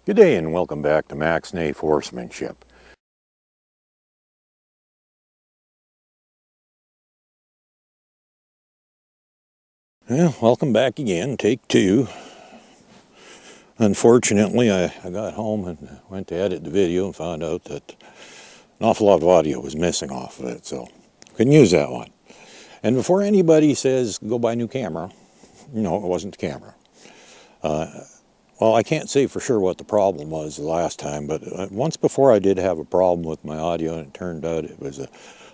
Good day and welcome back to Max Nafe Horsemanship. Well, welcome back again, take two. Unfortunately, I got home and went to edit the video and found out that an awful lot of audio was missing off of it, so couldn't use that one. And before anybody says, go buy a new camera, no, it wasn't the camera. Well, I can't say for sure what the problem was the last time, but once before I did have a problem with my audio, and it turned out it was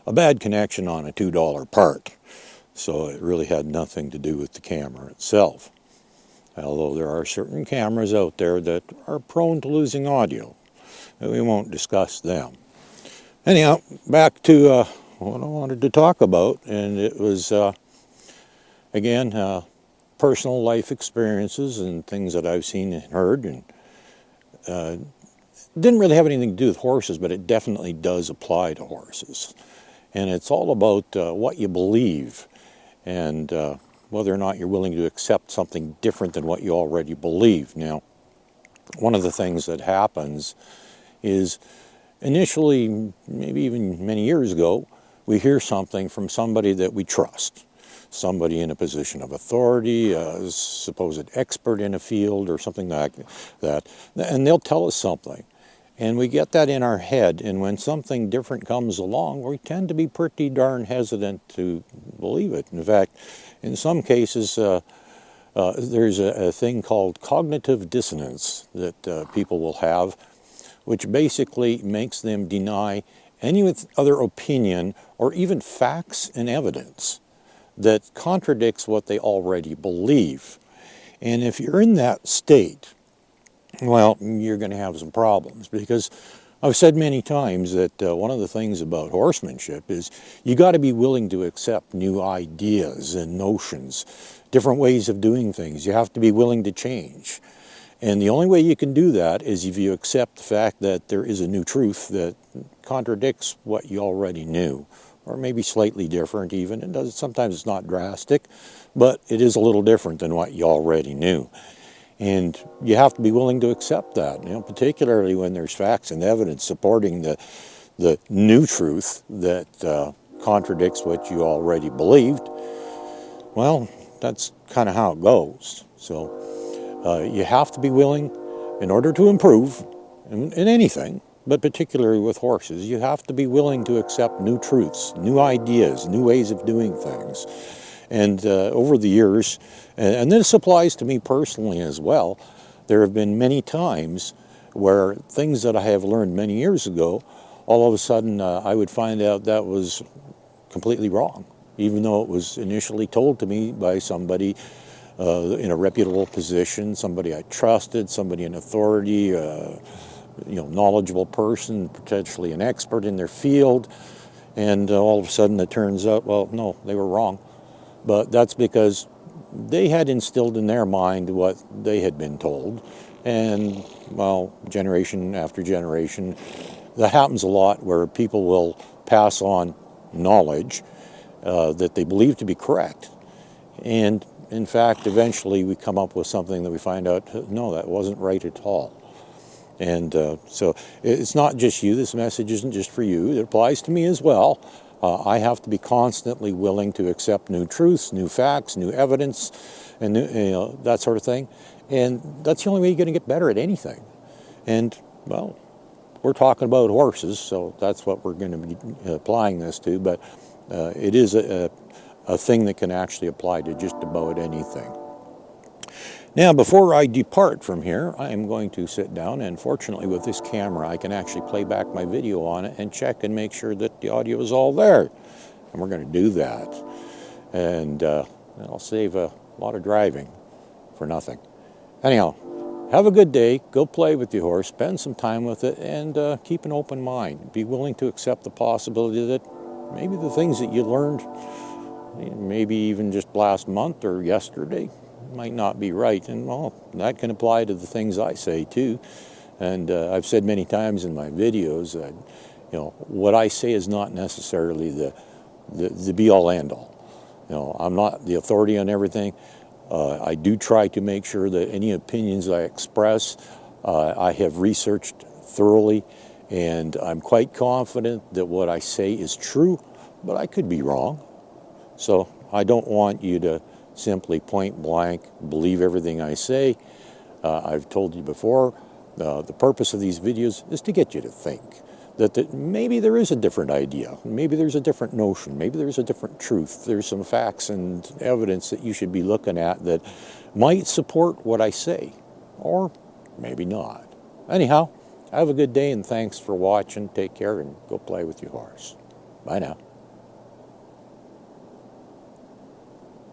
a bad connection on a $2 part. So it really had nothing to do with the camera itself. Although there are certain cameras out there that are prone to losing audio. We won't discuss them. Anyhow, back to what I wanted to talk about, and it was, again, personal life experiences and things that I've seen and heard, and didn't really have anything to do with horses, but it definitely does apply to horses. And it's all about what you believe and whether or not you're willing to accept something different than what you already believe. Now, one of the things that happens is initially, maybe even many years ago, we hear something from somebody that we trust. Somebody in a position of authority, a supposed expert in a field or something like that, and they'll tell us something. And we get that in our head, and when something different comes along, we tend to be pretty darn hesitant to believe it. In fact, in some cases, there's a thing called cognitive dissonance that people will have, which basically makes them deny any other opinion or even facts and evidence that contradicts what they already believe. And if you're in that state, well, you're going to have some problems, because I've said many times that one of the things about horsemanship is you got to be willing to accept new ideas and notions, different ways of doing things. You have to be willing to change. And the only way you can do that is if you accept the fact that there is a new truth that contradicts what you already knew, or maybe slightly different even. It does, sometimes it's not drastic, but it is a little different than what you already knew. And you have to be willing to accept that, particularly when there's facts and evidence supporting the new truth that contradicts what you already believed. Well, that's kind of how it goes. So you have to be willing, in order to improve in anything, but particularly with horses, you have to be willing to accept new truths, new ideas, new ways of doing things. And over the years, and this applies to me personally as well, there have been many times where things that I have learned many years ago, all of a sudden I would find out that was completely wrong, even though it was initially told to me by somebody in a reputable position, somebody I trusted, somebody in authority, knowledgeable person, potentially an expert in their field, and all of a sudden it turns out, well, no, they were wrong. But that's because they had instilled in their mind what they had been told, and, well, generation after generation, that happens a lot where people will pass on knowledge that they believe to be correct, and in fact, eventually we come up with something that we find out, no, that wasn't right at all. And so it's not just you. This message isn't just for you. It applies to me as well. I have to be constantly willing to accept new truths, new facts, new evidence, and that sort of thing. And that's the only way you're going to get better at anything. And, well, we're talking about horses, so that's what we're going to be applying this to. But it is a thing that can actually apply to just about anything. Now, before I depart from here, I am going to sit down, and fortunately with this camera I can actually play back my video on it and check and make sure that the audio is all there. And we're going to do that. And I'll save a lot of driving for nothing. Anyhow, have a good day, go play with your horse, spend some time with it, and keep an open mind. Be willing to accept the possibility that maybe the things that you learned, maybe even just last month or yesterday, might not be right, and well, that can apply to the things I say too. And I've said many times in my videos that what I say is not necessarily the be-all end-all. I'm not the authority on everything. I do try to make sure that any opinions I express I have researched thoroughly, and I'm quite confident that what I say is true, but I could be wrong. So I don't want you to simply point blank believe everything I say. I've told you before, the purpose of these videos is to get you to think that maybe there is a different idea, maybe there's a different notion, maybe there's a different truth, there's some facts and evidence that you should be looking at that might support what I say, or maybe not. Anyhow, have a good day and thanks for watching. Take care and go play with your horse. Bye now.